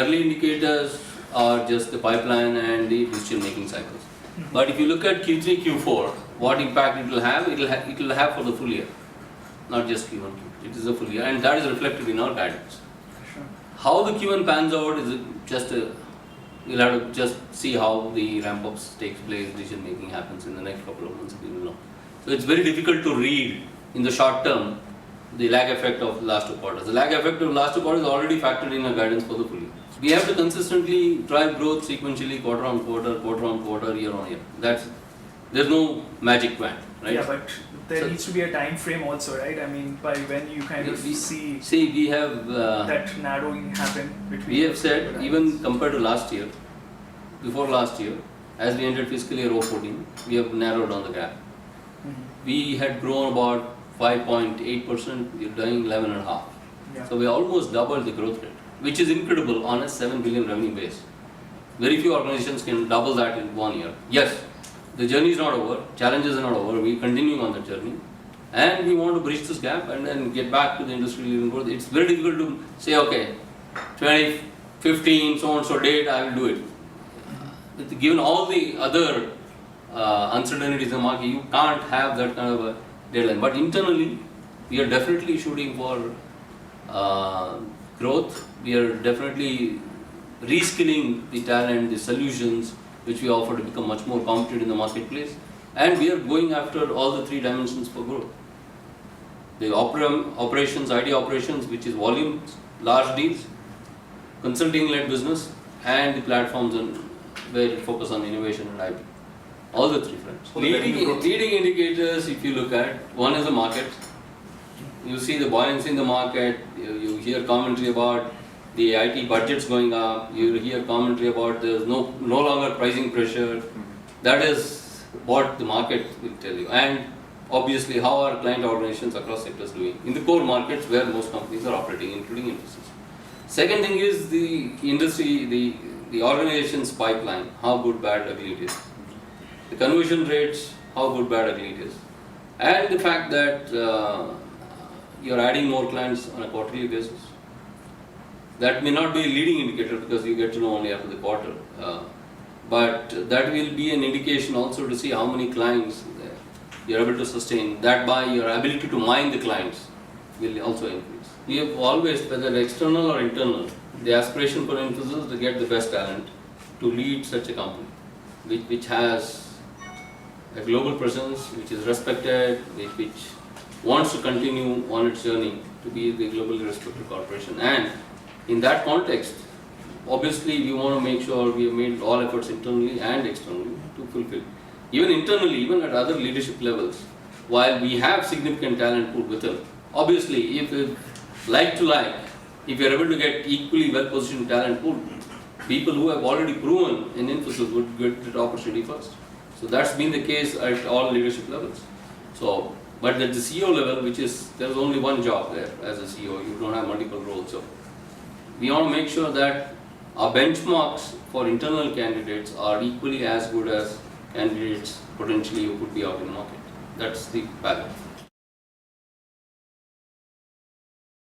early indicators are just the pipeline and the decision making cycles. But if you look at Q3, Q4, what impact it will have? It will have for the full year, not just Q1, Q2. It is a full year, and that is reflected in our guidance. Sure. How the Q1 pans out is just we'll have to just see how the ramp-ups takes place, decision making happens in the next couple of months. We will know. So it's very difficult to read in the short term the lag effect of the last 2 quarters. The lag effect of the last 2 quarters is already factored in our guidance for the full year. We have to consistently drive growth sequentially, quarter on quarter, year on year. There's no magic wand, right? Yeah, but there needs to be a time frame also, right? I mean, by when you kind of see we have that narrowing happen between. We have said even compared to last year, before last year, as we entered fiscal year 2014, we have narrowed down the gap. We had grown about 5.8%, we are doing 11.5%. Yeah. So we almost doubled the growth rate, which is incredible on a 7 billion revenue base. Very few organizations can double that in 1 year. Yes, the journey is not over, challenges are not over, we are continuing on the journey. And we want to bridge this gap and then get back to the industry leading growth. It's very difficult to say, okay, 2015, so and so date, I will do it. Given all the other uncertainties in the market, you can't have that kind of a deadline. But internally, we are definitely shooting for growth. We are definitely reskilling the talent, the solutions which we offer to become much more competitive in the marketplace. And we are going after all the 3 dimensions for growth. The operations, IT operations, which is volumes, large deals, consulting-led business, and the platforms where it focus on innovation and IP. All the 3 fronts. Leading indicators, if you look at, one is the market. You see the buoyancy in the market, you hear commentary about the IT budgets going up, you hear commentary about there's no longer pricing pressure. That is what the market will tell you. And obviously how are client organizations across sectors doing in the core markets where most companies are operating, including Infosys. Second thing is the industry, the organization's pipeline, how good, bad, ugly it is. The conversion rates, how good, bad, ugly it is. And the fact that you're adding more clients on a quarterly basis. That may not be a leading indicator because you get to know only after the quarter. But that will be an indication also to see how many clients you're able to sustain. That by your ability to mine the clients will also increase. We have always, whether external or internal, the aspiration for Infosys to get the best talent to lead such a company, which has a global presence, which is respected, which wants to continue on its journey to be the globally respected corporation. And in that context, obviously we want to make sure we have made all efforts internally and externally to fulfill. Even internally, even at other leadership levels, while we have significant talent pool with us, obviously if you're able to get equally well-positioned talent pool, people who have already proven in Infosys would get the opportunity first. So that's been the case at all leadership levels. So, but at the CEO level, there's only one job there as a CEO, you don't have multiple roles. So we want to make sure that our benchmarks for internal candidates are equally as good as candidates potentially who could be out in the market. That's the balance.